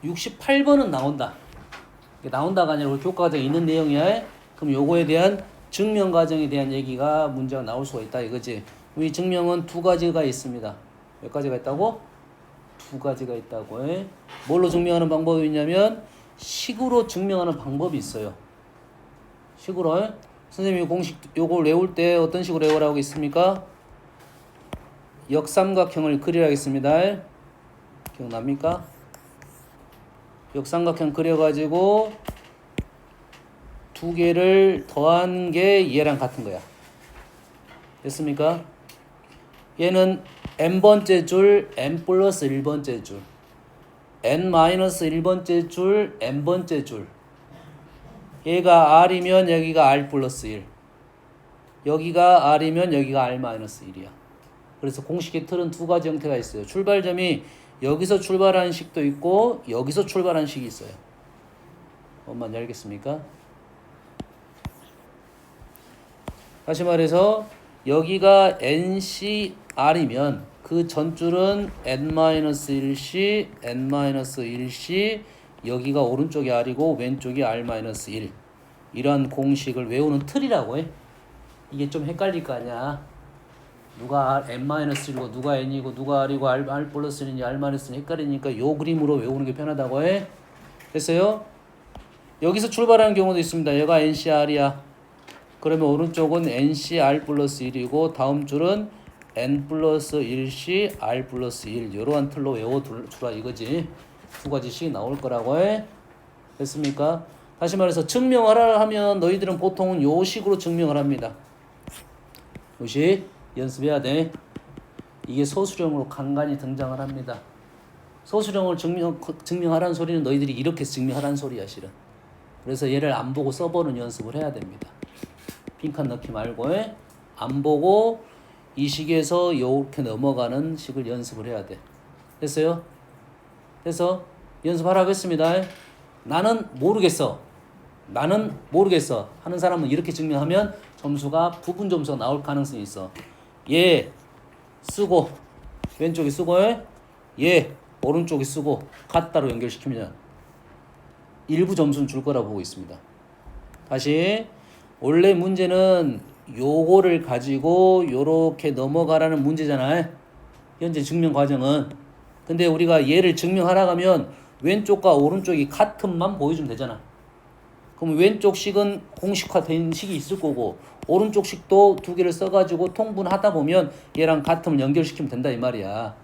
68번은 나온다. 나온다가 아니라 우리 교과과정에 있는 내용이야. 그럼 요거에 대한 증명 과정에 대한 얘기가 문제가 나올 수가 있다 이거지. 이 증명은 두 가지가 있습니다. 몇 가지가 있다고? 두 가지가 있다고. 뭘로 증명하는 방법이 있냐면 식으로 증명하는 방법이 있어요. 식으로. 선생님이 공식 요걸 외울 때 어떤 식으로 외우라고 있습니까? 역삼각형을 그리라겠습니다. 기억납니까? 역삼각형 그려가지고 두 개를 더한 게 얘랑 같은 거야. 됐습니까? 얘는 n번째 줄, n 플러스 1번째 줄, n 마이너스 1번째 줄, n번째 줄. 얘가 r이면 여기가 r 플러스 1. 여기가 r이면 여기가 r 마이너스 1이야. 그래서 공식의 틀은 두 가지 형태가 있어요. 출발점이 여기서 출발하는 식도 있고 여기서 출발하는 식이 있어요. 뭔 알겠습니까? 다시 말해서 여기가 NCR이면 그 전줄은 N-1C, N-1C, 여기가 오른쪽이 R이고 왼쪽이 R-1. 이런 공식을 외우는 틀이라고 해. 이게 좀 헷갈릴 거 아니야. 누가 N-1이고 누가 N이고 누가 R이고 R 플러스 1인지 R 마이너스 1이 헷갈리니까 요 그림으로 외우는 게 편하다고 해. 됐어요? 여기서 출발하는 경우도 있습니다. 얘가 NCR이야. 그러면 오른쪽은 NCR 플러스 1이고 다음 줄은 N 플러스 1C R 플러스 1 이러한 틀로 외워두라 이거지. 두 가지씩 나올 거라고 해. 됐습니까? 다시 말해서 증명하라 하면 너희들은 보통은 요 식으로 증명을 합니다. 요식 연습해야 돼. 이게 소수령으로 간간히 등장을 합니다. 소수령을 증명하라는 소리는 너희들이 이렇게 증명하라는 소리야 실은. 그래서 얘를 안 보고 써보는 연습을 해야 됩니다. 빈칸 넣기 말고 안 보고 이 식에서 이렇게 넘어가는 식을 연습을 해야 돼. 됐어요? 그래서 연습하라고 했습니다. 나는 모르겠어. 나는 모르겠어. 하는 사람은 이렇게 증명하면 점수가 부분 점수가 나올 가능성이 있어. 얘 쓰고 왼쪽이 쓰고 얘 오른쪽이 쓰고 같다로 연결시키면 일부 점수는 줄 거라고 보고 있습니다. 다시 원래 문제는 요거를 가지고 요렇게 넘어가라는 문제잖아요. 현재 증명 과정은. 근데 우리가 얘를 증명하라고 하면 왼쪽과 오른쪽이 같음만 보여주면 되잖아. 그럼 왼쪽 식은 공식화된 식이 있을 거고 오른쪽 식도 두 개를 써가지고 통분하다 보면 얘랑 같음을 연결시키면 된다 이 말이야.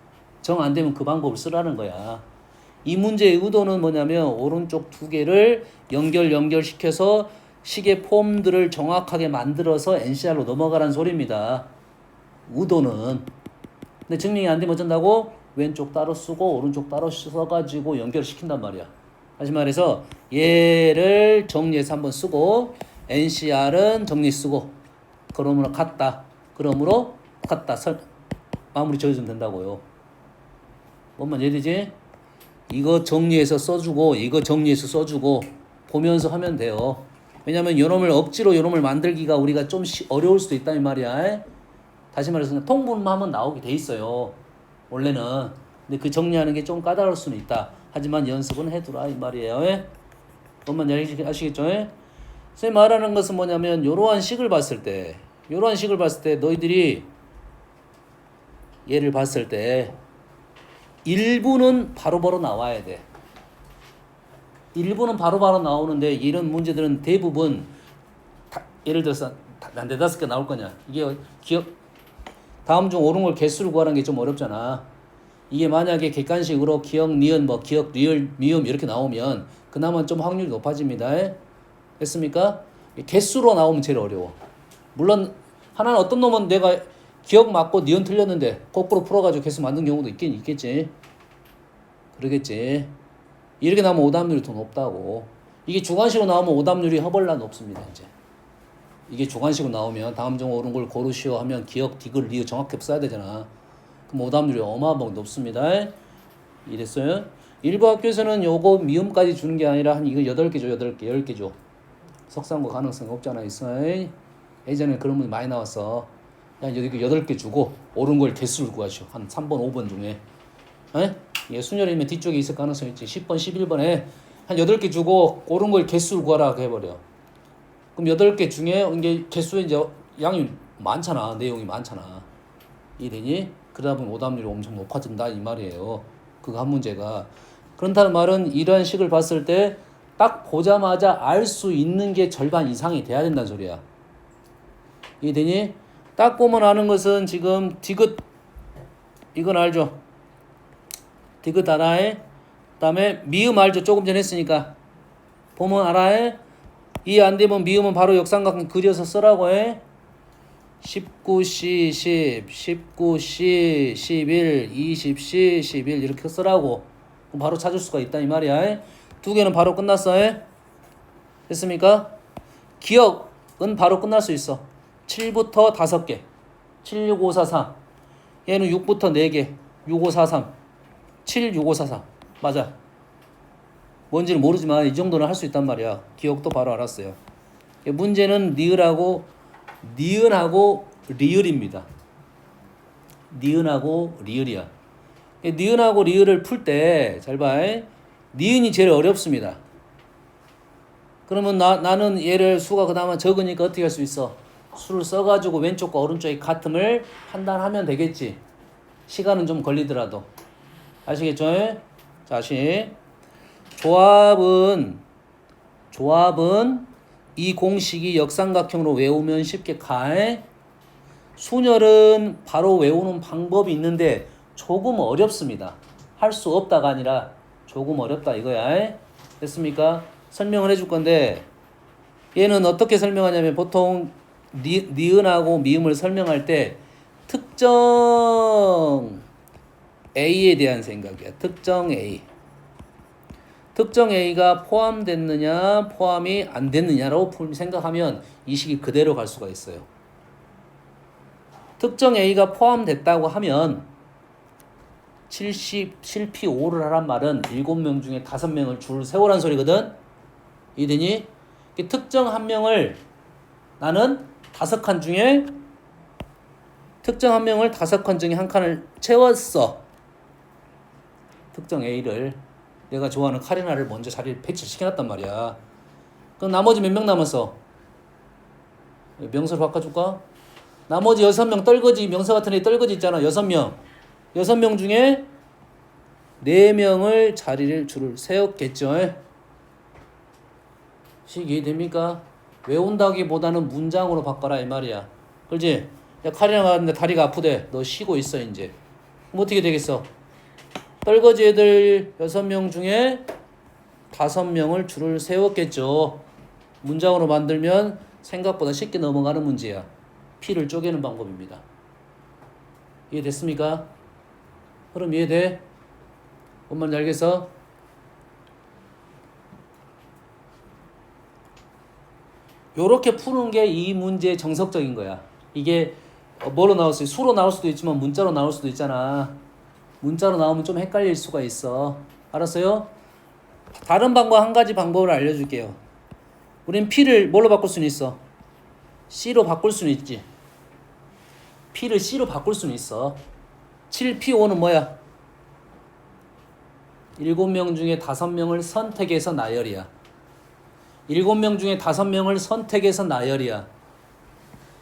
정 안 되면 그 방법을 쓰라는 거야. 이 문제의 의도는 뭐냐면 오른쪽 두 개를 연결시켜서 식의 폼들을 정확하게 만들어서 NCR로 넘어가라는 소리입니다. 의도는. 근데 증명이 안 되면 어쩐다고? 왼쪽 따로 쓰고 오른쪽 따로 써가지고 연결시킨단 말이야. 다시 말해서 얘를 정리해서 한번 쓰고 NCR은 정리 쓰고 그러므로 같다. 그러므로 같다. 마무리 지어주면 된다고요. 뭔 예되지? 이거 정리해서 써주고 이거 정리해서 써주고 보면서 하면 돼요. 왜냐면 요놈을 억지로 요놈을 만들기가 우리가 좀 어려울 수도 있다 이 말이야. 다시 말해서 통분만 하면 나오게 돼 있어요. 원래는. 근데 그 정리하는 게 좀 까다로울 수는 있다. 하지만 연습은 해두라 이 말이에요. 뭔 아시겠죠? 선생님 말하는 것은 뭐냐면 요러한 식을 봤을 때 너희들이 얘를 봤을 때 일부는 바로바로 나와야 돼. 일부는 바로바로 나오는데 이런 문제들은 대부분 예를 들어서 한 4-5개 나올 거냐. 이게 다음 중 옳은 걸 개수를 구하는 게 좀 어렵잖아. 이게 만약에 객관식으로 기억, 니은, 기억, 리을, 미음 이렇게 나오면 그나마 좀 확률이 높아집니다. 됐습니까? 개수로 나오면 제일 어려워. 물론 하나는 어떤 놈은 내가 기억 맞고 니은 틀렸는데 거꾸로 풀어가지고 개수 만든 경우도 있겠지. 그러겠지. 이렇게 나오면 오답률이 더 높다고. 이게 주관식으로 나오면 오답률이 허벌나 높습니다. 이제 이게 주관식으로 나오면 다음 중 옳은 걸 고르시오 하면 기억, 디귿, 리을 정확히 써야 되잖아. 그럼 오답률이 어마어마하게 높습니다. 이랬어요. 일부 학교에서는 요거 미음까지 주는 게 아니라 한 이거 8개 줘, 10개 줘. 석상고 가능성이 없잖아, 있어. 예전에 그런 분이 많이 나왔어. 그냥 여기 8개 주고 옳은 걸 개수를 구하시오. 한 3번, 5번 중에. 예, 순열이면 뒤쪽에 있을 가능성이 있지. 10번, 11번에 한 8개 주고 옳은 걸 개수를 구하라 해버려. 그럼 8개 중에 이게 개수에 이제 양이 많잖아. 내용이 많잖아. 이해되니? 그러다 보면 오답률이 엄청 높아진다 이 말이에요. 그거 한 문제가. 그렇다는 말은 이러한 식을 봤을 때 딱 보자마자 알 수 있는 게 절반 이상이 돼야 된다는 소리야. 이해되니? 딱 보면 아는 것은 지금 디귿 이건 알죠? 디귿 알아해? 그 다음에 미음 알죠? 조금 전에 했으니까 보면 알아해? 이해 안 되면 미음은 바로 역삼각형 그려서 쓰라고 해. 19C 10, 19C 11, 20C 11 이렇게 쓰라고. 그럼 바로 찾을 수가 있다 이 말이야. 두 개는 바로 끝났어. 됐습니까? 기억은 바로 끝날 수 있어. 7부터 5개. 7, 6, 5, 4, 3. 얘는 6부터 4개. 6, 5, 4, 3. 7, 6, 5, 4, 3. 맞아. 뭔지는 모르지만 이 정도는 할 수 있단 말이야. 기억도 바로 알았어요. 문제는 니은하고 리을입니다. 니은하고 리을이야. 니은하고 리을을 풀 때 잘 봐. 니은이 제일 어렵습니다. 그러면 나는 얘를 수가 그나마 적으니까 어떻게 할 수 있어? 수를 써가지고 왼쪽과 오른쪽의 같음을 판단하면 되겠지. 시간은 좀 걸리더라도. 아시겠죠? 다시. 조합은 이 공식이 역삼각형으로 외우면 쉽게 가해. 순열은 바로 외우는 방법이 있는데 조금 어렵습니다. 할 수 없다가 아니라 조금 어렵다 이거야. 됐습니까? 설명을 해줄 건데 얘는 어떻게 설명하냐면 보통 니은하고 미음을 설명할 때 특정 A에 대한 생각이야. 특정 A. 특정 A가 포함됐느냐 포함이 안 됐느냐라고 생각하면 이 식이 그대로 갈 수가 있어요. 특정 A가 포함됐다고 하면 7P5를 하란 말은 7명 중에 5명을 줄을 세우란 소리거든. 이해되니? 특정 한 명을 나는 5칸 중에 특정 한 명을 5칸 중에 한 칸을 채웠어. 특정 A를 내가 좋아하는 카리나를 먼저 자리를 배치시켜놨단 말이야. 그럼 나머지 몇 명 남았어? 명서를 바꿔줄까? 나머지 6명 떨거지 명서 같은 애 떨거지 있잖아. 6명. 6명 중에 4명을 줄을 세웠겠죠. 식 이해됩니까? 외운다기보다는 문장으로 바꿔라 이 말이야. 그렇지? 야 카리나 가는데 다리가 아프대. 너 쉬고 있어 이제. 그럼 어떻게 되겠어? 떨거지 애들 6명 중에 5명을 줄을 세웠겠죠. 문장으로 만들면 생각보다 쉽게 넘어가는 문제야. P를 쪼개는 방법입니다. 이해됐습니까? 그럼 이해돼? 뭔 말인지 알겠어? 요렇게 푸는 게 이 문제의 정석적인 거야. 이게 뭐로 나올 수 있어? 수로 나올 수도 있지만 문자로 나올 수도 있잖아. 문자로 나오면 좀 헷갈릴 수가 있어. 알았어요? 다른 방법 한 가지 방법을 알려줄게요. 우린 P를 뭘로 바꿀 수는 있어? C로 바꿀 수는 있지. P를 C로 바꿀 수는 있어. 7P5는 뭐야? 7명 중에 5명을 선택해서 나열이야. 7명 중에 5명을 선택해서 나열이야.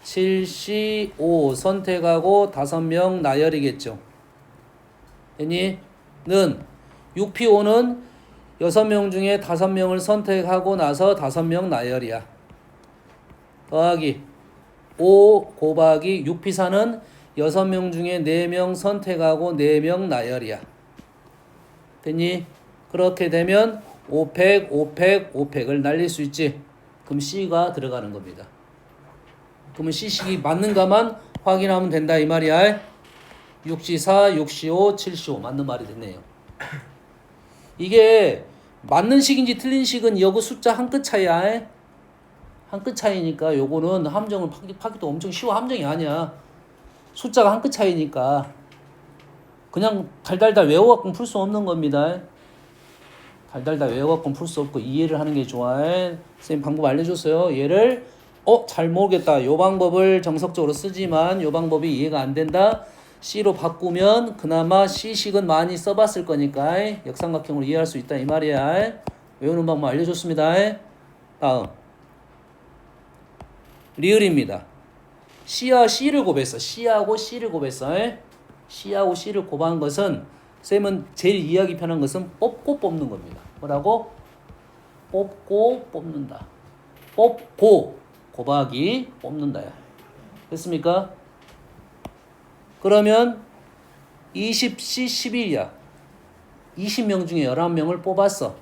7C5 선택하고 5명 나열이겠죠. 됐니? 는 6P5는 6명 중에 5명을 선택하고 나서 5명 나열이야. 더하기 5 곱하기 6P4는 6명 중에 4명 선택하고 4명 나열이야. 됐니? 그렇게 되면 5팩, 5팩, 5팩을 날릴 수 있지. 그럼 C가 들어가는 겁니다. 그러면 C식이 맞는가만 확인하면 된다 이 말이야. 6C4, 6C5, 7C5 맞는 말이 됐네요. 이게 맞는 식인지 틀린 식은 여기 숫자 한 끗 차이야. 한 끗 차이니까 요거는 함정을 파기도 엄청 쉬워. 함정이 아니야. 숫자가 한 끗 차이니까 그냥 달달달 외워갖고 풀 수 없는 겁니다. 달달달 외워갖고 풀 수 없고 이해를 하는 게 좋아. 선생님 방법 알려줬어요. 얘를 잘 모르겠다. 요 방법을 정석적으로 쓰지만 요 방법이 이해가 안 된다. C로 바꾸면 그나마 C식은 많이 써봤을 거니까 역삼각형으로 이해할 수 있다 이 말이야. 외우는 방법 알려줬습니다. 다음 리을입니다. C와 C를 곱했어. C하고 C를 곱했어. C하고 C를 곱한 것은 쌤은 제일 이해하기 편한 것은 뽑고 뽑는 겁니다. 뭐라고? 뽑고 뽑는다. 뽑고 곱하기 뽑는다야. 됐습니까? 그러면 20C 11이야. 20명 중에 11명을 뽑았어.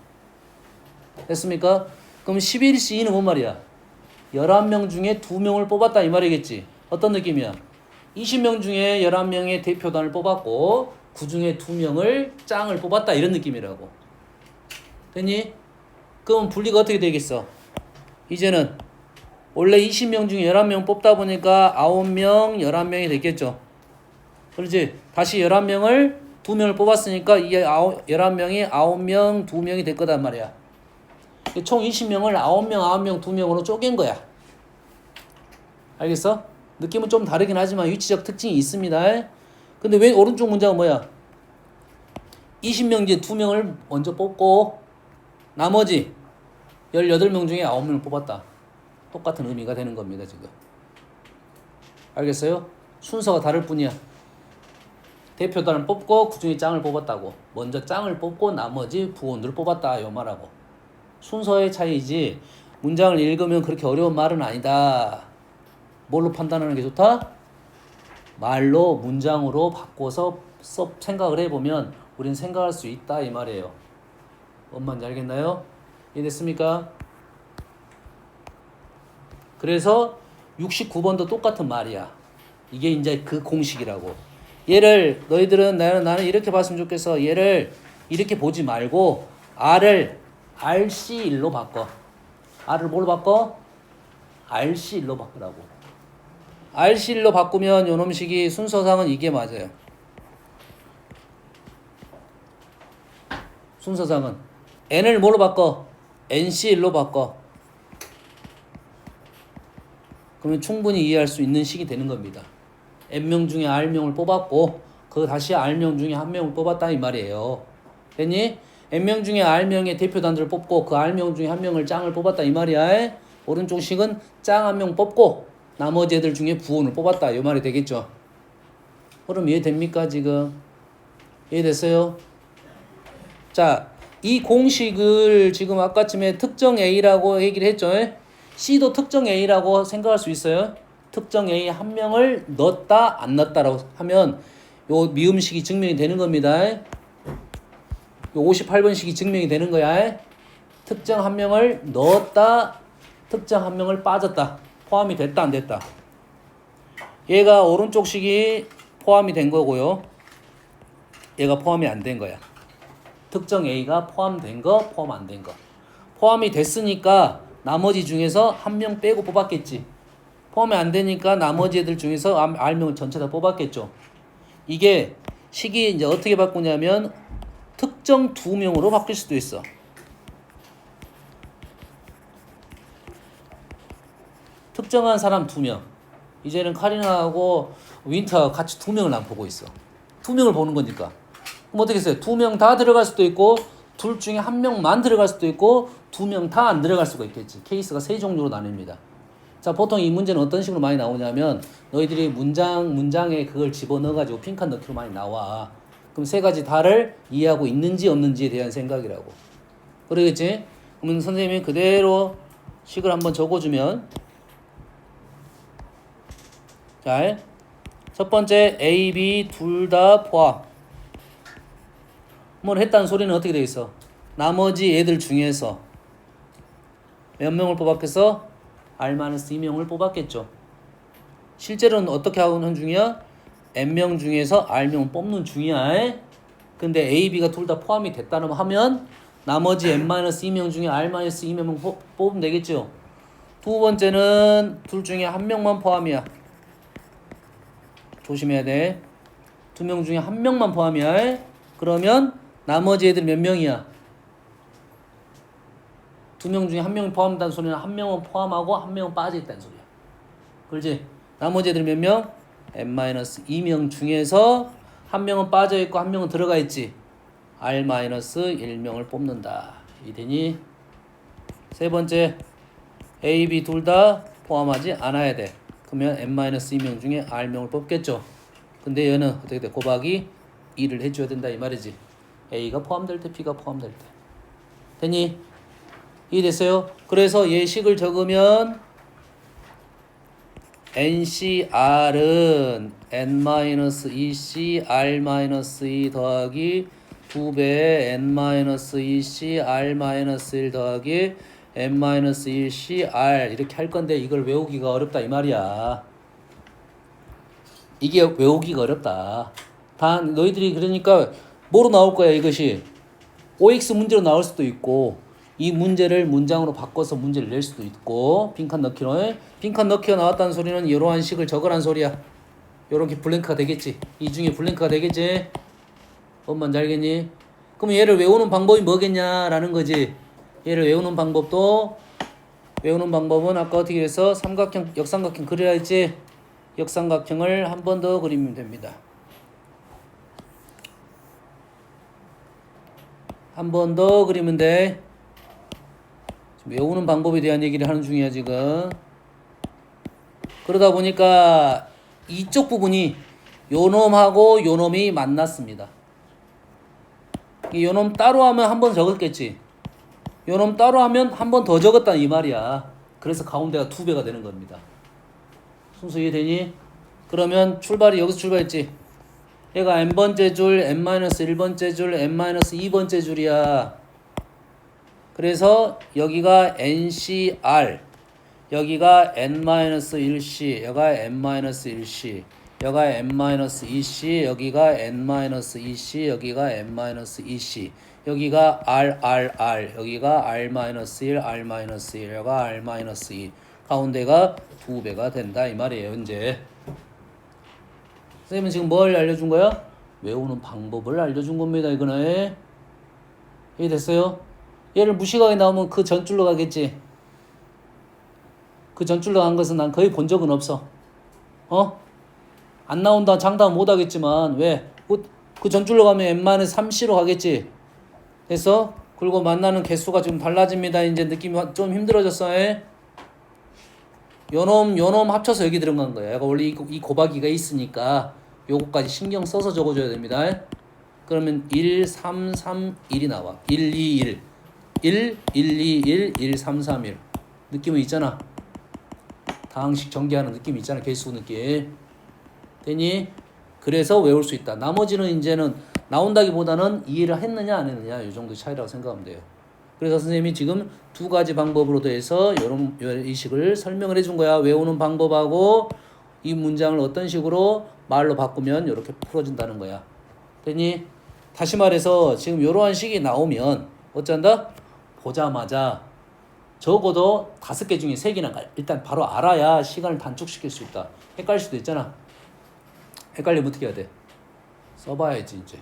됐습니까? 그럼 11C는 뭔 말이야? 11명 중에 2명을 뽑았다 이 말이겠지. 어떤 느낌이야? 20명 중에 11명의 대표단을 뽑았고 그 중에 2명을 짱을 뽑았다 이런 느낌이라고. 됐니? 그럼 분리가 어떻게 되겠어? 이제는 원래 20명 중에 11명 뽑다 보니까 9명, 11명이 됐겠죠. 그렇지? 다시 11명을 2명을 뽑았으니까 이 11명이 9명, 2명이 될 거단 말이야. 총 20명을 9명, 9명, 2명으로 쪼갠 거야. 알겠어? 느낌은 좀 다르긴 하지만 위치적 특징이 있습니다. 근데 왜 오른쪽 문장은 뭐야? 20명 중에 2명을 먼저 뽑고 나머지 18명 중에 9명을 뽑았다. 똑같은 의미가 되는 겁니다, 지금. 알겠어요? 순서가 다를 뿐이야. 대표단을 뽑고 그 중에 짱을 뽑았다고. 먼저 짱을 뽑고 나머지 부원들을 뽑았다. 요 말하고. 순서의 차이지 문장을 읽으면 그렇게 어려운 말은 아니다. 뭘로 판단하는 게 좋다? 말로 문장으로 바꿔서 생각을 해보면 우린 생각할 수 있다 이 말이에요. 뭔 말인지 알겠나요? 이해됐습니까? 그래서 69번도 똑같은 말이야. 이게 이제 그 공식이라고. 얘를 너희들은 나는 이렇게 봤으면 좋겠어. 얘를 이렇게 보지 말고 R을 RC1로 바꿔. R을 뭘로 바꿔? RC1로 바꾸라고. RC1로 바꾸면 요놈식이 순서상은 이게 맞아요. 순서상은 N을 뭘로 바꿔? NC1로 바꿔. 그러면 충분히 이해할 수 있는 식이 되는 겁니다. N명 중에 R명을 뽑았고 그 다시 R명 중에 한 명을 뽑았다 이 말이에요. 됐니? N명 중에 R명의 대표단들을 뽑고 그 R명 중에 한 명을 짱을 뽑았다 이 말이야. 오른쪽 식은 짱 한 명 뽑고 나머지 애들 중에 부원을 뽑았다 이 말이 되겠죠. 그럼 이해됩니까 지금? 이해됐어요? 자, 이 공식을 지금 아까쯤에 특정 A라고 얘기를 했죠. C도 특정 A라고 생각할 수 있어요. 특정 A 한 명을 넣었다 안 넣었다라고 하면 요 미음식이 증명이 되는 겁니다. 요 58번식이 증명이 되는 거야. 특정 한 명을 넣었다, 특정 한 명을 빠졌다. 포함이 됐다 안 됐다. 얘가 오른쪽 식이 포함이 된 거고요. 얘가 포함이 안 된 거야. 특정 A가 포함된 거, 포함 안 된 거. 포함이 됐으니까 나머지 중에서 한 명 빼고 뽑았겠지. 포함이 안 되니까 나머지 애들 중에서 R명을 전체 다 뽑았겠죠. 이게 식이 이제 어떻게 바꾸냐면 특정 2명으로 바뀔 수도 있어. 특정한 사람 2명. 이제는 카리나하고 윈터하고 같이 2명을 난 보고 있어. 2명을 보는 거니까. 그럼 어떻게 했어요? 2명 다 들어갈 수도 있고 둘 중에 한 명만 들어갈 수도 있고 2명 다 안 들어갈 수가 있겠지. 케이스가 세 종류로 나뉩니다. 자, 보통 이 문제는 어떤 식으로 많이 나오냐면 너희들이 문장에 그걸 집어넣어가지고 핑크 넣기로 많이 나와. 그럼 세 가지 다를 이해하고 있는지 없는지에 대한 생각이라고. 그러겠지? 그러면 선생님이 그대로 식을 한번 적어주면 자, 첫 번째 A, B 둘 다 포함. 뭘 했다는 소리는 어떻게 되어 있어? 나머지 애들 중에서 몇 명을 뽑았겠어? R-2명을 뽑았겠죠. 실제로는 어떻게 하는 중이야? N명 중에서 R명을 뽑는 중이야. 근데 A, B가 둘 다 포함이 됐다는 하면 나머지 N-2명 중에 R-2명을 뽑으면 되겠죠. 두 번째는 둘 중에 한 명만 포함이야. 조심해야 돼. 2명 중에 한 명만 포함이야. 그러면 나머지 애들 몇 명이야? 2명 중에 한 명이 포함된다는 소리는 한 명은 포함하고 한 명은 빠져있다는 소리야. 그렇지? 나머지 애들 몇 명? n-2명 중에서 한 명은 빠져 있고 한 명은 들어가 있지. r-1명을 뽑는다. 이되니 세 번째 A, B 둘 다 포함하지 않아야 돼. 그러면 n-2명 중에 r명을 뽑겠죠. 근데 얘는 어떻게 돼? 곱하기 2를 해줘야 된다 이 말이지. A가 포함될 때 B가 포함될 때. 됐니? 이해됐어요? 그래서 예식을 적으면 NCR은 N-2C R-2 더하기 2배 N-2C R-1 더하기 N-1C R 이렇게 할 건데 이걸 외우기가 어렵다 이 말이야. 이게 외우기가 어렵다. 다 너희들이 그러니까 뭐로 나올 거야 이것이? OX 문제로 나올 수도 있고 이 문제를 문장으로 바꿔서 문제를 낼 수도 있고 빈칸 넣기로 빈칸 넣기가 나왔다는 소리는 이러한 식을 적으란 소리야. 요렇게 블랭크가 되겠지. 이 중에 블랭크가 되겠지. 뭔 잘 알겠니? 그럼 얘를 외우는 방법이 뭐겠냐라는 거지. 얘를 외우는 방법은 아까 어떻게 해서 삼각형 역삼각형 그려야 했지. 역삼각형을 한 번 더 그리면 됩니다. 한 번 더 그리면 돼. 외우는 방법에 대한 얘기를 하는 중이야 지금. 그러다 보니까 이쪽 부분이 요놈하고 요놈이 만났습니다. 이 요놈 따로 하면 한 번 적었겠지. 요놈 따로 하면 한 번 더 적었다 이 말이야. 그래서 가운데가 2배가 되는 겁니다. 순서 이해되니? 그러면 출발이 여기서 출발했지. 얘가 n번째 줄, n-1번째 줄, n-2번째 줄이야. 그래서 여기가 NCR, 여기가 n-1C, 여기가 n-1C, 여기가 n-2C, 여기가 n-2C, 여기가 n-2C, 여기가 RRR, 여기가 R-1, R-1, 여기가 R-2. 가운데가 2배가 된다 이 말이에요. 이제 선생님은 지금 뭘 알려준 거야? 외우는 방법을 알려준 겁니다. 이거는 이해됐어요? 얘를 무식하게 나오면 그 전줄로 가겠지. 그 전줄로 간 것은 난 거의 본 적은 없어. 안 나온다 장담 못 하겠지만 왜? 그 전줄로 가면 n-3c로 가겠지. 됐어? 그리고 만나는 개수가 좀 달라집니다. 이제 느낌이 좀 힘들어졌어. 요놈 합쳐서 여기 들어간 거야. 얘가 원래 이 곱하기가 있으니까 요거까지 신경 써서 적어줘야 됩니다. 그러면 1, 3, 3, 1이 나와. 1, 2, 1. 1, 1, 2, 1, 1, 3, 3, 1. 느낌은 있잖아. 다항식 전개하는 느낌 있잖아. 개수 느낌. 되니? 그래서 외울 수 있다. 나머지는 이제는 나온다기보다는 이해를 했느냐 안 했느냐 이 정도 차이라고 생각하면 돼요. 그래서 선생님이 지금 2가지 방법으로 돼서 이 식을 설명을 해준 거야. 외우는 방법하고 이 문장을 어떤 식으로 말로 바꾸면 이렇게 풀어준다는 거야. 되니? 다시 말해서 지금 이러한 식이 나오면 어쩐다? 보자마자 적어도 5개 중에 3개는 일단 바로 알아야 시간을 단축시킬 수 있다. 헷갈릴 수도 있잖아. 헷갈리면 어떻게 해야 돼? 써봐야지 이제.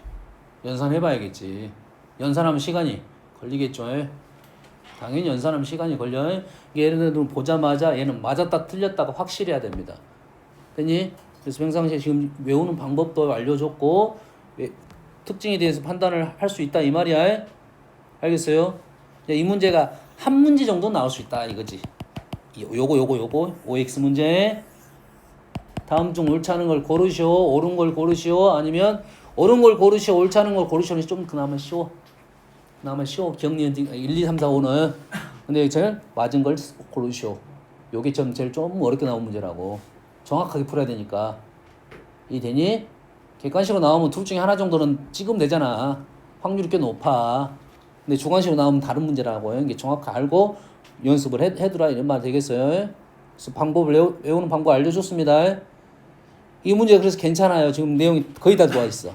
연산해봐야겠지. 연산하면 시간이 걸리겠죠. 당연히 연산하면 시간이 걸려. 예를 들어 보자마자 얘는 맞았다 틀렸다가 확실해야 됩니다. 되니? 그래서 평상시에 지금 외우는 방법도 알려줬고 특징에 대해서 판단을 할 수 있다 이 말이야. 알겠어요? 이 문제가 한 문제 정도 나올 수 있다 이거지. 요거 OX 문제. 다음 중 옳지 않은 걸 고르시오. 옳은 걸 고르시오. 아니면 옳은 걸 고르시오. 옳지 않은 걸 고르시오는 좀 그나마 쉬워. 기억니은 1, 2, 3, 4, 5는. 근데 저는 맞은 걸 고르시오. 요게 제일 좀 어렵게 나온 문제라고. 정확하게 풀어야 되니까. 이해되니? 객관식으로 나오면 둘 중에 하나 정도는 찍으면 되잖아. 확률이 꽤 높아. 근데 주관식으로 나오면 다른 문제라고. 이게 정확하게 알고 연습을 해두라 이런 말 되겠어요. 그래서 방법을 외우는 방법 알려줬습니다. 이 문제 그래서 괜찮아요. 지금 내용이 거의 다 들어와 있어.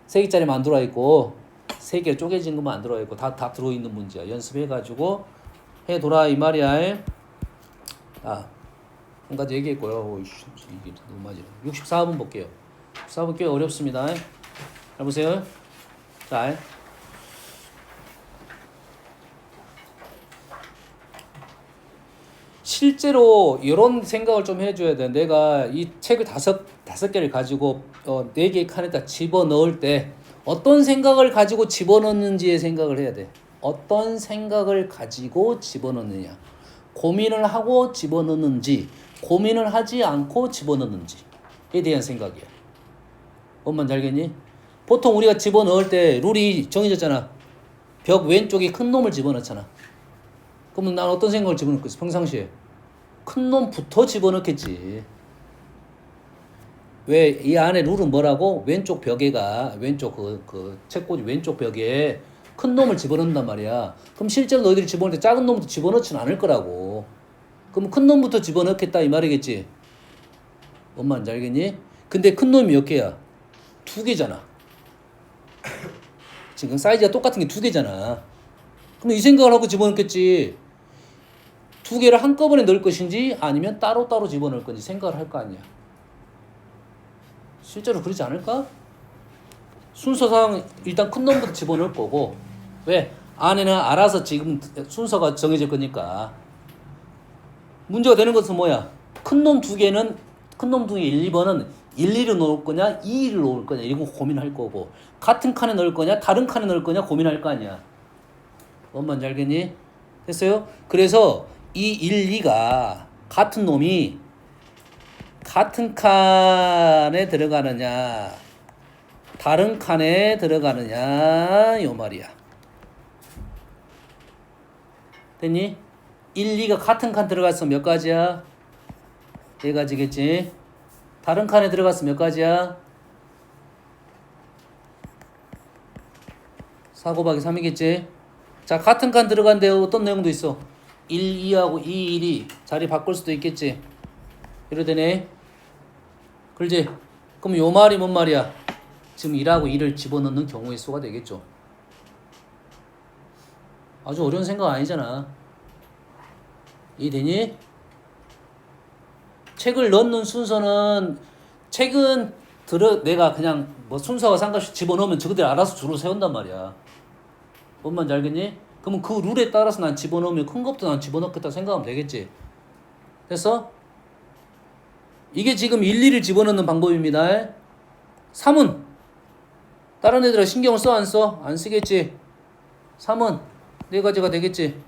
3개짜리만 안 들어와 있고 3개 쪼개진 것만 안 들어와 있고 다 들어있는 문제야. 연습해가지고 해둬라 이 말이야. 한 가지 얘기했고요. 이게 너무 맞아요. 64번 볼게요. 64번 꽤 어렵습니다. 잘 보세요. 자, 실제로 이런 생각을 좀 해줘야 돼. 내가 이 책을 다섯 개를 가지고 네 개의 칸에다 집어넣을 때 어떤 생각을 가지고 집어넣는지의 생각을 해야 돼. 어떤 생각을 가지고 집어넣느냐. 고민을 하고 집어넣는지, 고민을 하지 않고 집어넣는지에 대한 생각이야. 뭔 말인지 알겠니? 보통 우리가 집어넣을 때 룰이 정해졌잖아. 벽 왼쪽에 큰 놈을 집어넣잖아. 그러면 난 어떤 생각을 집어넣겠어? 평상시에 큰 놈부터 집어넣겠지. 왜 이 안에 룰은 뭐라고? 왼쪽 벽에가 왼쪽 그 책꽂이 왼쪽 벽에 큰 놈을 집어넣는단 말이야. 그럼 실제로 너희들이 집어넣을 때 작은 놈부터 집어넣지는 않을 거라고. 그럼 큰 놈부터 집어넣겠다 이 말이겠지. 뭔 말인지 알겠니? 근데 큰 놈이 몇 개야? 2개잖아. 지금 사이즈가 똑같은 게 2개잖아. 그럼 이 생각을 하고 집어넣겠지. 2개를 한꺼번에 넣을 것인지 아니면 따로따로 집어넣을 건지 생각을 할 거 아니야. 실제로 그러지 않을까? 순서상 일단 큰 놈부터 집어넣을 거고. 왜? 안에는 알아서 지금 순서가 정해질 거니까. 문제가 되는 것은 뭐야? 큰 놈 2개는 큰 놈 2개 1, 2번은 1, 2로 넣을 거냐 2, 2로 넣을 거냐 이거 고민할 거고, 같은 칸에 넣을 거냐 다른 칸에 넣을 거냐 고민할 거 아니야. 뭔 말인지 알겠니? 됐어요? 그래서 이 1, 2가 같은 놈이 같은 칸에 들어가느냐 다른 칸에 들어가느냐 요 말이야. 됐니? 1, 2가 같은 칸 들어갔으면 몇 가지야? 4가지겠지. 다른 칸에 들어갔으면 몇 가지야? 4 곱하기 3이겠지. 자, 같은 칸 들어간데 어떤 내용도 있어. 1, 2하고 2, 1이 자리 바꿀 수도 있겠지. 이러되네. 그렇지? 그럼 요 말이 뭔 말이야? 지금 1하고 2를 집어넣는 경우의 수가 되겠죠. 아주 어려운 생각 아니잖아. 이해되니? 책을 넣는 순서는 책은 내가 그냥 뭐 순서가 상관없이 집어넣으면 저들이 알아서 줄을 세운단 말이야. 뭔 말인지 알겠니? 그러면 그 룰에 따라서 난 집어넣으면 큰 것도 난 집어넣겠다 생각하면 되겠지. 됐어? 이게 지금 1, 2를 집어넣는 방법입니다. 3은 다른 애들은 신경을 써 안 써? 안 쓰겠지. 3은 4가지가 되겠지.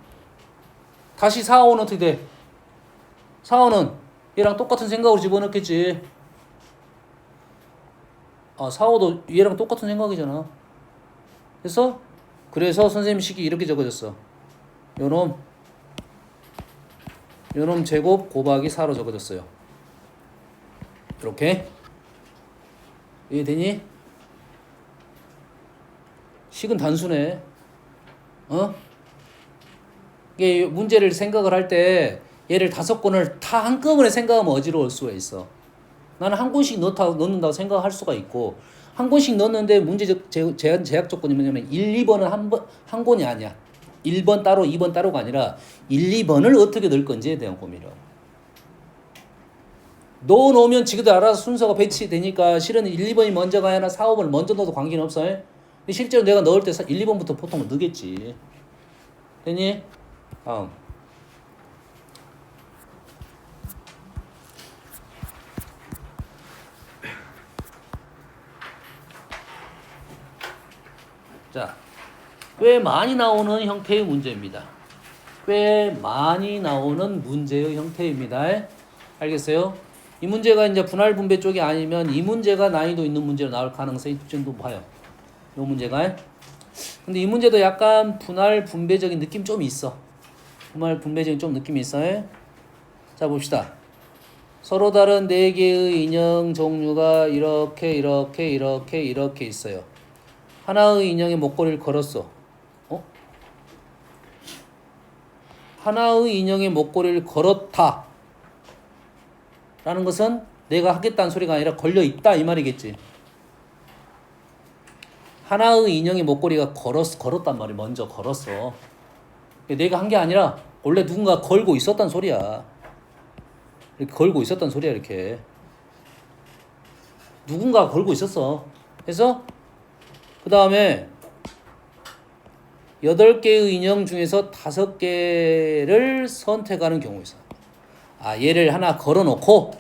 다시 4, 5는 어떻게 돼? 4, 5는 얘랑 똑같은 생각으로 집어넣겠지. 4, 5도 얘랑 똑같은 생각이잖아. 됐어? 그래서 선생님 식이 이렇게 적어졌어. 요놈 제곱 곱하기 4로 적어졌어요. 이렇게. 이해되니? 식은 단순해. 이게 문제를 생각을 할 때 얘를 5권을 다 한꺼번에 생각하면 어지러울 수가 있어. 나는 한 권씩 넣는다고 생각할 수가 있고, 한 권씩 넣는데 문제적 제약 조건이 뭐냐면 1, 2번은 한 권이 아니야. 1번 따로 2번 따로가 아니라 1, 2번을 어떻게 넣을 건지에 대한 고민이라고. 넣어놓으면 지그들 알아서 순서가 배치되니까 실은 1, 2번이 먼저 가야 하나 4, 5번을 먼저 넣어도 관계는 없어. 근데 실제로 내가 넣을 때 1, 2번부터 보통 넣겠지. 됐니? 다음. 자, 꽤 많이 나오는 형태의 문제입니다. 꽤 많이 나오는 문제의 형태입니다. 알겠어요? 이 문제가 이제 분할 분배 쪽이 아니면 이 문제가 난이도 있는 문제로 나올 가능성이 좀 봐요. 이 문제가. 근데 이 문제도 약간 분할 분배적인 느낌 좀 있어. 분할 분배적인 좀 느낌이 있어요. 자, 봅시다. 서로 다른 4개의 인형 종류가 이렇게 있어요. 하나의 인형에 목걸이를 걸었어. 하나의 인형에 목걸이를 걸었다. 라는 것은 내가 하겠다는 소리가 아니라 걸려있다 이 말이겠지. 하나의 인형에 목걸이가 걸었단 말이야. 먼저 걸었어. 내가 한 게 아니라 원래 누군가 걸고 있었단 소리야. 이렇게 걸고 있었단 소리야. 이렇게 누군가 걸고 있었어. 그래서 그 다음에 8개의 인형 중에서 5개를 선택하는 경우 있어. 얘를 하나는 걸어놓고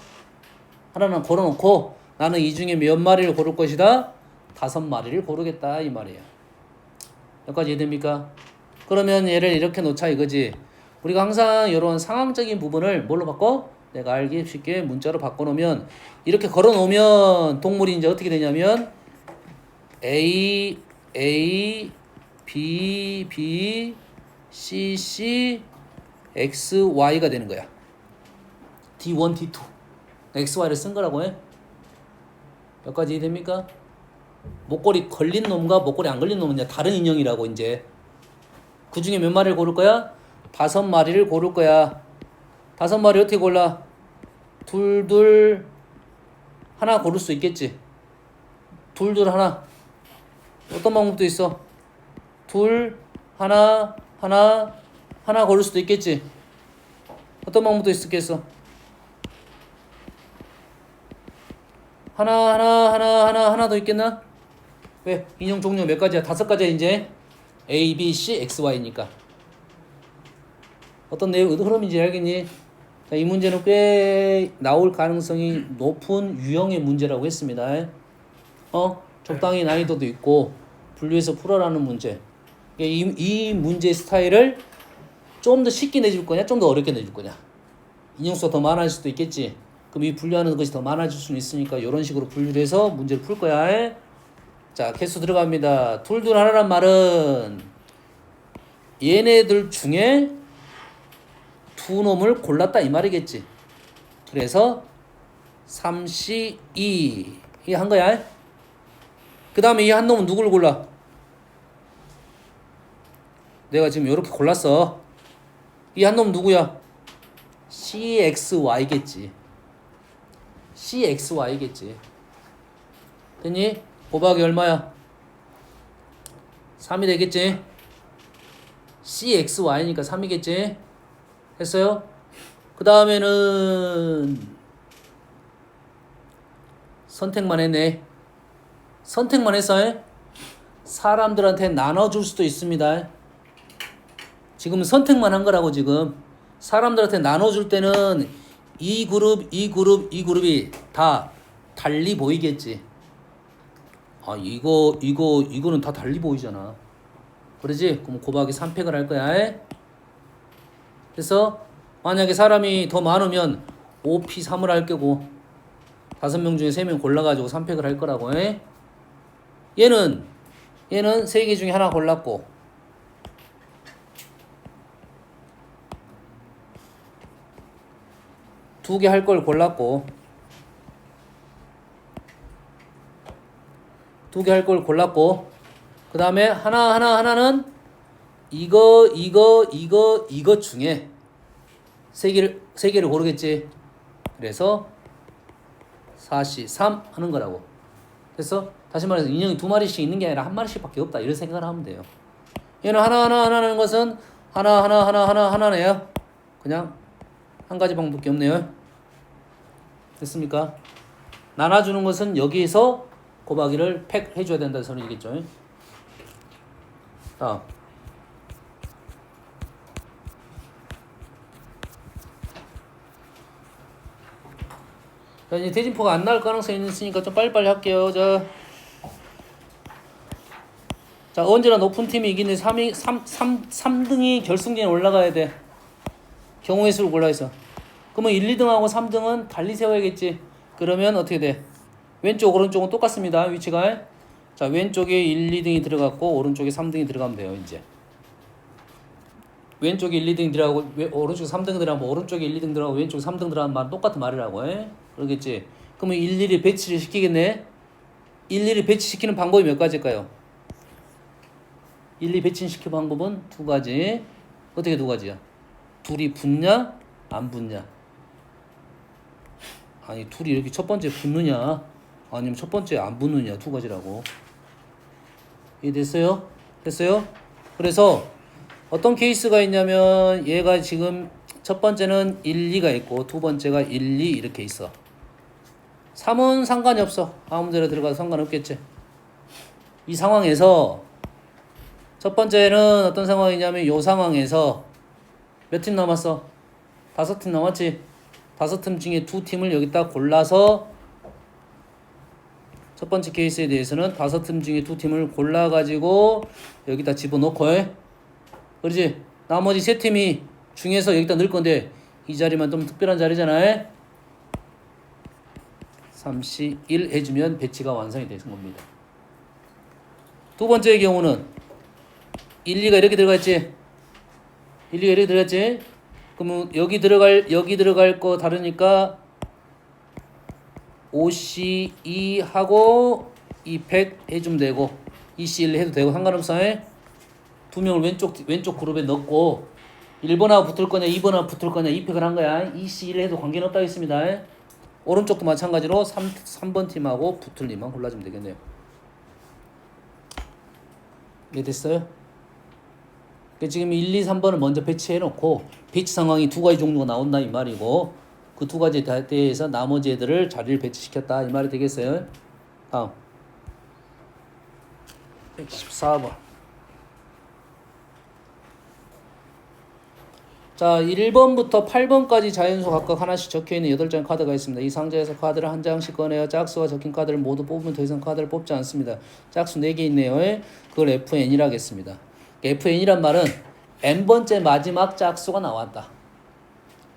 나는 이 중에 몇 마리를 고를 것이다? 5마리를 고르겠다 이 말이에요. 여기까지 이해됩니까? 그러면 얘를 이렇게 놓자 이거지. 우리가 항상 이런 상황적인 부분을 뭘로 바꿔? 내가 알기 쉽게 문자로 바꿔놓으면 이렇게 걸어놓으면 동물이 이제 어떻게 되냐면 A, A, B, B, C, C, X, Y가 되는 거야. D1, D2 X, Y를 쓴 거라고 해. 여기까지 이해됩니까? 목걸이 걸린 놈과 목걸이 안 걸린 놈은 이제 다른 인형이라고 이제. 그 중에 몇 마리를 고를 거야? 5마리를 고를 거야. 5마리 어떻게 골라? 둘 하나 고를 수 있겠지. 둘 하나. 어떤 방법도 있어. 하나 고를 수도 있겠지. 어떤 방법도 있겠어. 하나 더 있겠나? 왜? 인형 종류 몇 가지야? 5가지야 이제. A, B, C, X, Y니까. 어떤 내용, 흐름인지 알겠니? 자, 이 문제는 꽤 나올 가능성이 높은 유형의 문제라고 했습니다. 적당히 난이도도 있고 분류해서 풀어라는 문제. 이 문제 스타일을 좀 더 쉽게 내줄 거냐, 좀 더 어렵게 내줄 거냐. 인형수가 더 많아질 수도 있겠지. 그럼 이 분류하는 것이 더 많아질 수는 있으니까 이런 식으로 분류를 해서 문제를 풀 거야. 자, 개수 들어갑니다. 둘 하나란 말은 얘네들 중에 두 놈을 골랐다 이 말이겠지. 그래서 3C2 이게 한 거야. 그 다음에 이 한 놈은 누구를 골라? 내가 지금 이렇게 골랐어. 이 한 놈은 누구야? CXY겠지. CXY겠지. 됐니? 곱하기 얼마야? 3이 되겠지? CXY니까 3이겠지? 됐어요? 그 다음에는 선택만 했네. 선택만 했어. 사람들한테 나눠줄 수도 있습니다. 지금은 선택만 한 거라고 지금. 사람들한테 나눠줄 때는 이 그룹이 다 달리 보이겠지. 이거는 다 달리 보이잖아. 그러지? 그럼 곱하기 3팩을 할 거야. 그래서 만약에 사람이 더 많으면 5P3을 할 거고 5명 중에 3명 골라가지고 3팩을 할 거라고. 얘는 3개 중에 하나 골랐고 2개 할 걸 골랐고 2개 할 걸 골랐고 그 다음에 하나는 이거 중에 3개를 고르겠지. 그래서 4C 3 하는 거라고. 됐어? 다시 말해서 인형이 2마리씩 있는 게 아니라 1마리씩 밖에 없다 이런 생각을 하면 돼요. 얘는 하나는 것은 하나네요. 그냥 한 가지 방법밖에 없네요. 됐습니까? 나눠주는 것은 여기에서 곱하기를 팩 해줘야 된다는 소리겠죠. 자, 이제 대진포가 안 나올 가능성이 있으니까 좀 빨리빨리 할게요. 자, 언제나 높은 팀이 이기는 3등이 결승전에 올라가야 돼. 경우의 수를 골라서. 그러면 1, 2등하고 3등은 달리 세워야겠지. 그러면 어떻게 돼? 왼쪽, 오른쪽은 똑같습니다. 위치가. 자, 왼쪽에 1, 2등이 들어갔고 오른쪽에 3등이 들어가면 돼요. 이제 왼쪽에 1, 2등이 들어가고 오른쪽에 3등 들어가면 오른쪽에 1, 2등 들어가고 왼쪽에 3등 들어가면 말 똑같은 말이라고. 그러겠지. 그러면 일일이 배치를 시키겠네. 일일이 배치시키는 방법이 몇 가지일까요? 일일이 배치시키는 방법은 2가지. 어떻게 2가지야? 둘이 붙냐? 안 붙냐? 아니 둘이 이렇게 첫 번째 붙느냐? 아니면 첫 번째 안 붙느냐? 2가지라고. 이해됐어요? 됐어요? 그래서 어떤 케이스가 있냐면 얘가 지금 첫 번째는 1, 2가 있고 두 번째가 1, 2 이렇게 있어. 3은 상관이 없어. 아무 데나 들어가도 상관없겠지. 이 상황에서 첫 번째는 어떤 상황이냐면 이 상황에서 몇 팀 남았어? 5팀 남았지? 5팀 중에 2팀을 여기다 골라서 첫 번째 케이스에 대해서는 5팀 중에 2팀을 골라가지고 여기다 집어넣고 그렇지? 나머지 3팀이 중에서 여기다 넣을 건데 이 자리만 좀 특별한 자리잖아. 3C 1 해주면 배치가 완성이 되는 겁니다. 두 번째의 경우는 1, 2가 이렇게 들어갔지? 1, 2가 이렇게 들어갔지? 그러면 여기 들어갈 거 다르니까 OC2 하고 이 100 해주면 되고 EC1 해도 되고 상관없어. 두 명을 왼쪽 그룹에 넣고 1번하고 붙을 거냐 2번하고 붙을 거냐 2팩을 한 거야. EC1 해도 관계는 없다고 했습니다. 오른쪽도 마찬가지로 3번 팀하고 붙을 님만 골라주면 되겠네요. 이해됐어요? 지금 1, 2, 3번을 먼저 배치해 놓고 배치 상황이 두 가지 종류가 나온다 이 말이고 그 두 가지에 대해서 나머지 애들을 자리를 배치시켰다 이 말이 되겠어요. 다음 114번. 자, 1번부터 8번까지 자연수 각각 하나씩 적혀있는 8장의 카드가 있습니다. 이 상자에서 카드를 한 장씩 꺼내어 짝수가 적힌 카드를 모두 뽑으면 더 이상 카드를 뽑지 않습니다. 짝수 4개 있네요. 그걸 FN이라 하겠습니다. FN이란 말은 n번째 마지막 짝수가 나왔다.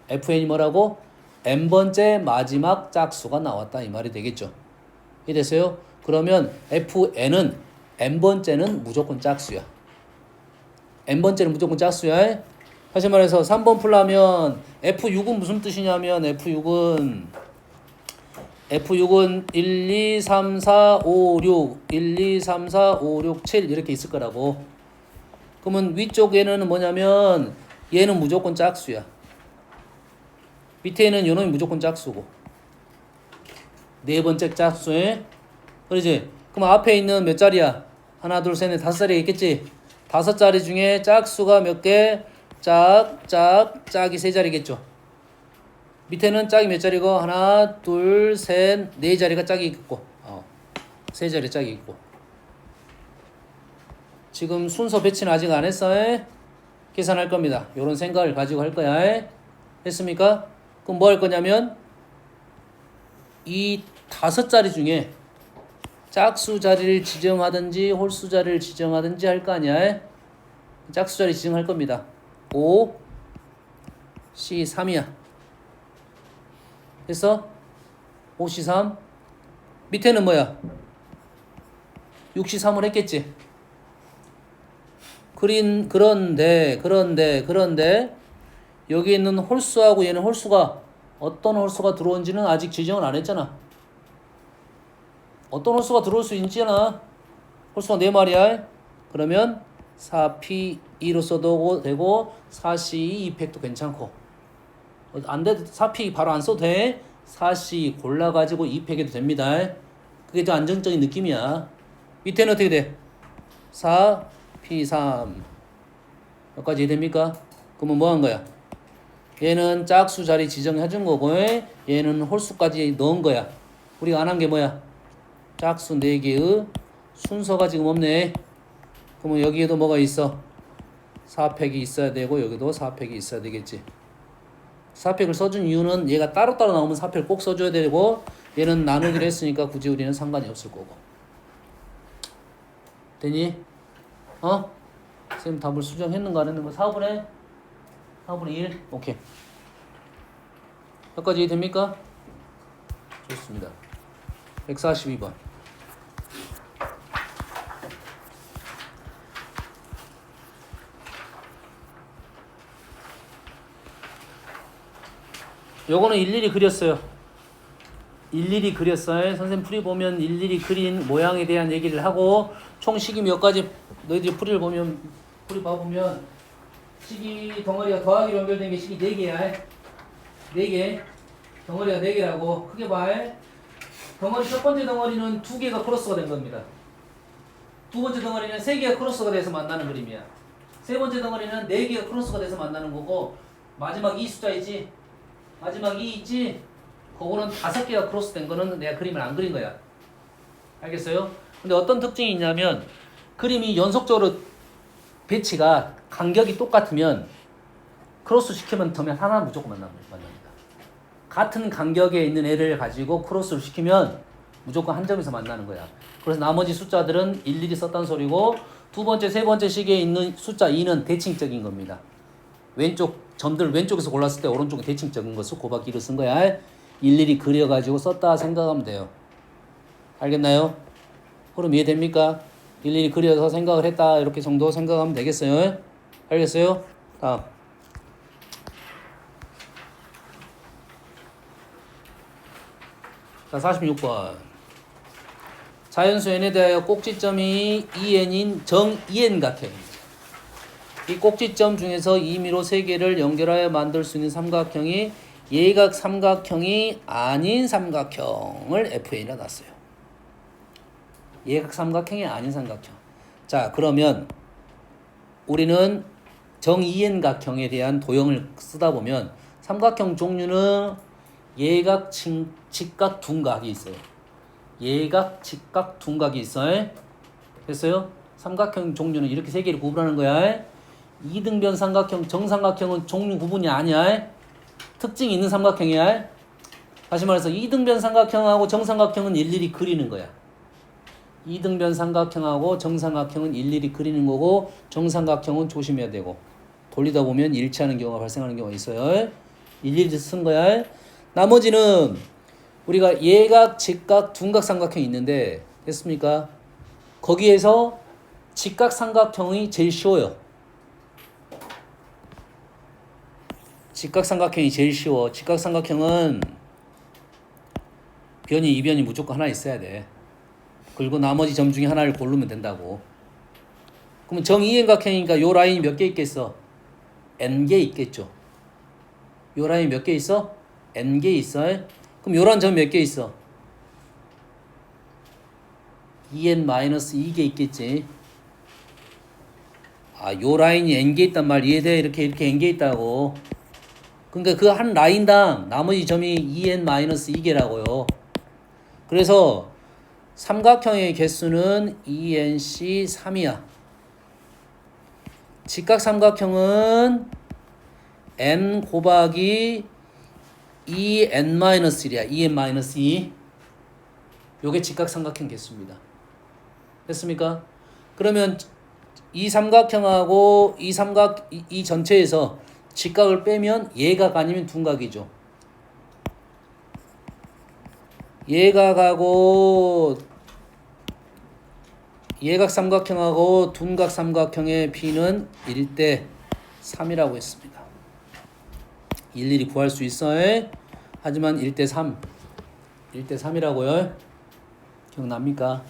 FN이 뭐라고? n번째 마지막 짝수가 나왔다 이 말이 되겠죠. 이해됐어요? 그러면 FN은 n번째는 무조건 짝수야. n번째는 무조건 짝수야. 다시 말해서 3번 풀려면 F6은 무슨 뜻이냐면 F6은 1, 2, 3, 4, 5, 6 1, 2, 3, 4, 5, 6, 7 이렇게 있을 거라고. 그러면 위쪽에는 뭐냐면 얘는 무조건 짝수야. 밑에는 요놈이 무조건 짝수고 네 번째 짝수에 그러지? 그럼 앞에 있는 몇 자리야? 하나 둘 셋 넷 다섯 자리가 있겠지? 5자리 중에 짝수가 몇 개? 짝이 3자리겠죠. 밑에는 짝이 몇 자리고 하나 둘 셋 네 자리가 짝이 있고 3자리 짝이 있고. 지금 순서 배치는 아직 안 했어. 계산할 겁니다. 요런 생각을 가지고 할 거야. 했습니까? 그럼 뭐 할 거냐면 이 5자리 중에 짝수 자리를 지정하든지 홀수 자리를 지정하든지 할 거 아니야. 짝수 자리 지정할 겁니다. 5 C3이야. 됐어? 5 C3 밑에는 뭐야? 6 C3을 했겠지. 그런데 여기 있는 홀수하고 얘는 홀수가 어떤 홀수가 들어온지는 아직 지정을 안 했잖아. 어떤 홀수가 들어올 수 있지나 홀수가 4마리야. 그러면 4P2로 써도 되고 4C2 2팩도 괜찮고 안 돼도 4P 바로 안 써도 돼. 4C 골라가지고 2팩 해도 됩니다. 그게 더 안정적인 느낌이야. 밑에는 어떻게 돼? 4P3 여기까지 이해됩니까? 그러면 뭐 한 거야? 얘는 짝수 자리 지정해준 거고 얘는 홀수까지 넣은 거야. 우리가 안 한 게 뭐야? 짝수 4개의 순서가 지금 없네. 그러면 여기에도 뭐가 있어? 4팩이 있어야 되고 여기도 4팩이 있어야 되겠지. 4팩을 써준 이유는 얘가 따로따로 나오면 4팩을 꼭 써줘야 되고 얘는 나누기로 했으니까 굳이 우리는 상관이 없을 거고. 되니? 선생님 답을 수정했는가 안 했는가? 4분의 1? 오케이. 여기까지 이해됩니까? 좋습니다. 142번. 요거는 일일이 그렸어요. 선생님 풀이 보면 일일이 그린 모양에 대한 얘기를 하고 총 식이 몇 가지 너희들이 풀이 봐보면 식이 덩어리가 더하기로 연결된 게 식이 4개야. 4개. 덩어리가 4개라고. 크게 봐. 덩어리 첫 번째 덩어리는 2개가 크로스가 된 겁니다. 두 번째 덩어리는 3개가 크로스가 돼서 만나는 그림이야. 세 번째 덩어리는 4개가 크로스가 돼서 만나는 거고 마지막 이 숫자 있지? 마지막 2 있지? 그거는 5개가 크로스 된 거는 내가 그림을 안 그린 거야. 알겠어요? 근데 어떤 특징이 있냐면 그림이 연속적으로 배치가 간격이 똑같으면 크로스 시키면 더면 하나 무조건 만납니다. 같은 간격에 있는 애를 가지고 크로스를 시키면 무조건 한 점에서 만나는 거야. 그래서 나머지 숫자들은 일일이 썼단 소리고 두 번째, 세 번째 식에 있는 숫자 2는 대칭적인 겁니다. 왼쪽 점들 왼쪽에서 골랐을 때 오른쪽에 대칭적인 것을 곱하기 2를 쓴 거야. 일일이 그려가지고 썼다 생각하면 돼요. 알겠나요? 그럼 이해됩니까? 일일이 그려서 생각을 했다 이렇게 정도 생각하면 되겠어요? 알겠어요? 다음. 자, 46번. 자연수 n에 대하여 꼭지점이 2n인 정 2n각형입니다. 이 꼭지점 중에서 임의로 세 개를 연결하여 만들 수 있는 삼각형이 예각 삼각형이 아닌 삼각형을 FN이라 놨어요. 예각 삼각형이 아닌 삼각형. 자, 그러면 우리는 정 2n각형에 대한 도형을 쓰다 보면 삼각형 종류는 예각, 직각, 둔각이 있어요. 예각, 직각, 둔각이 있어요. 됐어요? 삼각형 종류는 이렇게 세 개를 구분하는 거야. 이등변 삼각형, 정삼각형은 종류 구분이 아니야. 특징이 있는 삼각형이야. 다시 말해서 이등변 삼각형하고 정삼각형은 일일이 그리는 거야. 이등변 삼각형하고 정삼각형은 일일이 그리는 거고 정삼각형은 조심해야 되고 돌리다 보면 일치하는 경우가 발생하는 경우가 있어요. 일일이 쓴 거야. 나머지는 우리가 예각, 직각, 둔각 삼각형이 있는데 됐습니까? 거기에서 직각 삼각형이 제일 쉬워요. 직각 삼각형이 제일 쉬워. 직각 삼각형은 변이, 이변이 무조건 하나 있어야 돼. 그리고 나머지 점 중에 하나를 고르면 된다고. 그러면 정 2n각형이니까 요 라인이 몇 개 있겠어? n개 있겠죠. 요 라인이 몇 개 있어? n개 있어. 그럼 요런 점 몇 개 있어? 2n-2개 있겠지. 아, 요 라인이 n개 있단 말 이해돼? 이렇게 n개 있다고. 그러니까 그 한 라인당 나머지 점이 2n-2개라고요. 그래서 삼각형의 개수는 2nc3이야. 직각 삼각형은 n 곱하기 2n-1이야. 2n-2. 요게 직각 삼각형 개수입니다. 됐습니까? 그러면 이 삼각형하고 이 전체에서 직각을 빼면 예각 아니면 둔각이죠. 예각하고 예각 삼각형하고 둔각 삼각형의 비는 1대 3이라고 했습니다. 일일이 구할 수 있어요. 하지만 1대 3. 1대 3이라고요. 기억납니까?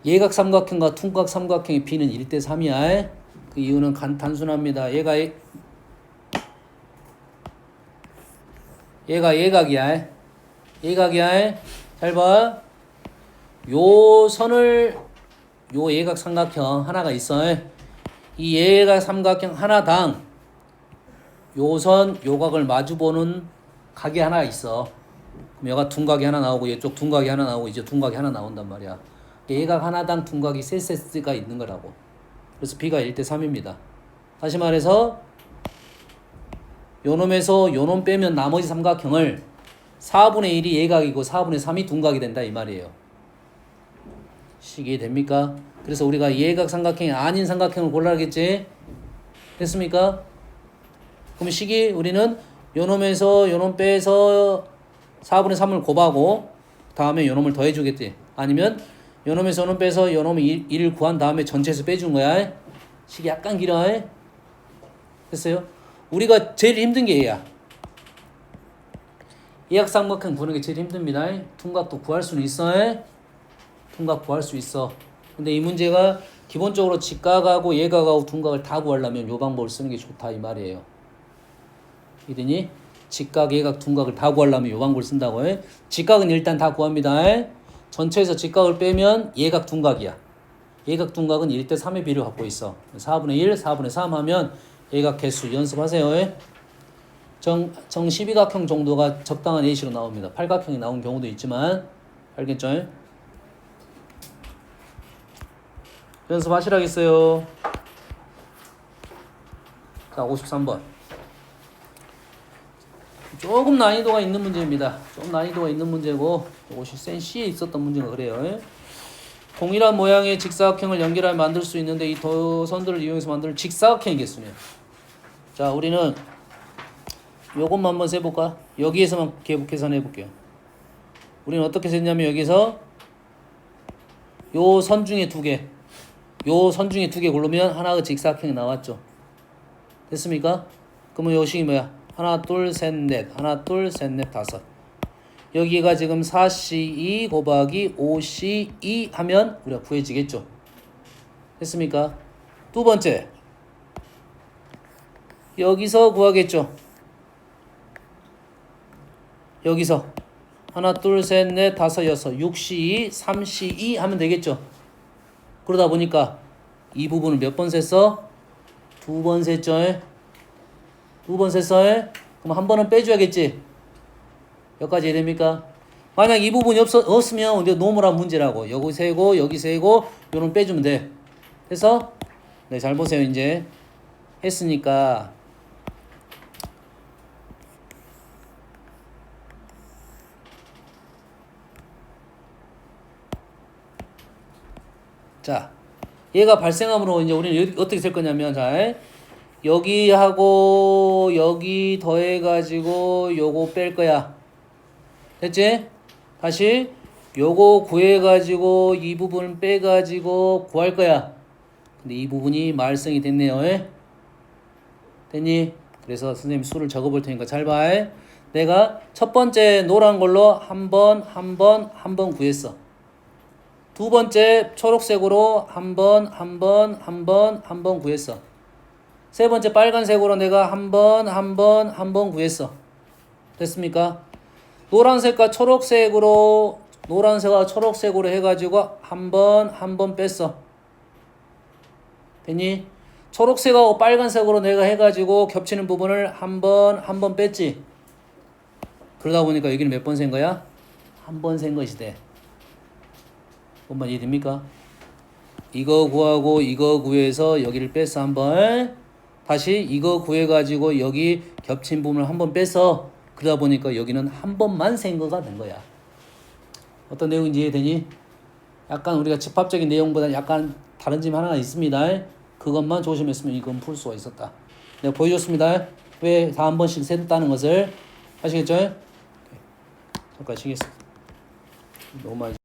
예각 삼각형과 둔각 삼각형의 비는 1대 3이야. 그 이유는 단순합니다. 얘가 예각이야. 예각이야. 잘 봐. 요 선을 요 예각 삼각형 하나가 있어. 이 예각 삼각형 하나당 요 선 요각을 마주보는 각이 하나 있어. 그럼 여가 둔각이 하나 나오고 이쪽 둔각이 하나 나오고 이제 둔각이 하나 나온단 말이야. 예각 하나당 둔각이 세 세트가 있는 거라고. 그래서 B가 1대 3입니다. 다시 말해서 요놈에서 요놈 빼면 나머지 삼각형을 4분의 1이 예각이고 4분의 3이 둔각이 된다 이 말이에요. 이해 됩니까? 그래서 우리가 예각 삼각형이 아닌 삼각형을 골라야겠지? 됐습니까? 그럼 식이 우리는 요놈에서 요놈 빼서 4분의 3을 곱하고 다음에 요놈을 더해주겠지? 아니면 요놈에서 요놈 빼서 요놈 1을 구한 다음에 전체에서 빼준 거야. 식이 약간 길어. 됐어요? 우리가 제일 힘든 게 얘야. 예각 삼각형 구하는 게 제일 힘듭니다. 둔각도 구할 수는 있어. 둔각 구할 수 있어. 근데 이 문제가 기본적으로 직각하고 예각하고 둔각을 다 구하려면 요 방법을 쓰는 게 좋다 이 말이에요. 이더니 직각, 예각, 둔각을 다 구하려면 요 방법을 쓴다고 해. 직각은 일단 다 구합니다. 전체에서 직각을 빼면 예각, 둔각이야. 예각, 둔각은 1대 3의 비를 갖고 있어. 4분의 1, 4분의 3 하면 예각 개수 연습하세요. 정 12각형 정도가 적당한 예시로 나옵니다. 8각형이 나온 경우도 있지만 알겠죠? 연습하시라겠어요. 자, 53번. 조금 난이도가 있는 문제입니다. 좀 난이도가 있는 문제고 이것이 센 C에 있었던 문제가 그래요. 동일한 모양의 직사각형을 연결하여 만들 수 있는데 이 도선들을 이용해서 만드는 직사각형의 개수네요. 자, 우리는 요것만 한번 세볼까? 여기에서만 계산해 볼게요. 우리는 어떻게 셌냐면 여기서 요 선 중에 두 개, 요 선 중에 두 개 고르면 하나가 직사각형이 나왔죠. 됐습니까? 그러면 요 식이 뭐야? 하나, 둘, 셋, 넷. 하나, 둘, 셋, 넷, 다섯. 여기가 지금 4C2 곱하기 5C2 하면 우리가 구해지겠죠. 됐습니까? 두 번째. 여기서 구하겠죠. 여기서 하나, 둘, 셋, 넷, 다섯, 여섯. 6C2, 3C2 하면 되겠죠. 그러다 보니까 이 부분을 몇 번 셌어? 두 번 셌죠. 두 번 셌어. 그럼 한 번은 빼줘야겠지. 여기까지 이해됩니까? 만약 이 부분이 없으면 이제 노멀한 문제라고. 여기 세고 여기 세고 요런 빼주면 돼. 그래서 네, 잘 보세요. 이제 했으니까 자, 얘가 발생함으로 이제 우리는 어떻게 될 거냐면 자, 여기하고 여기 더해가지고 요거 뺄 거야. 됐지? 다시 요거 구해가지고 이 부분 빼가지고 구할 거야. 근데 이 부분이 말썽이 됐네요. 됐니? 그래서 선생님이 수를 적어볼 테니까 잘 봐. 내가 첫 번째 노란 걸로 한 번 구했어. 두 번째 초록색으로 한 번 구했어. 세 번째 빨간색으로 내가 한 번 구했어. 됐습니까? 노란색과 초록색으로 해가지고 한 번 뺐어. 됐니? 초록색하고 빨간색으로 내가 해가지고 겹치는 부분을 한 번 뺐지. 그러다 보니까 여기는 몇 번 센 거야? 한 번 센 것이 돼. 뭔말 이해됩니까? 이거 구하고 이거 구해서 여기를 뺐어 한 번. 다시 이거 구해가지고 여기 겹친 부분을 한 번 뺐어. 그러다 보니까 여기는 한 번만 센 거가 된 거야. 어떤 내용인지 이해되니? 약간 우리가 집합적인 내용보다 약간 다른 점 하나가 있습니다. 그것만 조심했으면 이건 풀 수가 있었다. 내가 보여줬습니다. 왜 다 한 번씩 셌다는 것을. 아시겠죠? 잠깐 쉬겠습니다. 너무 많이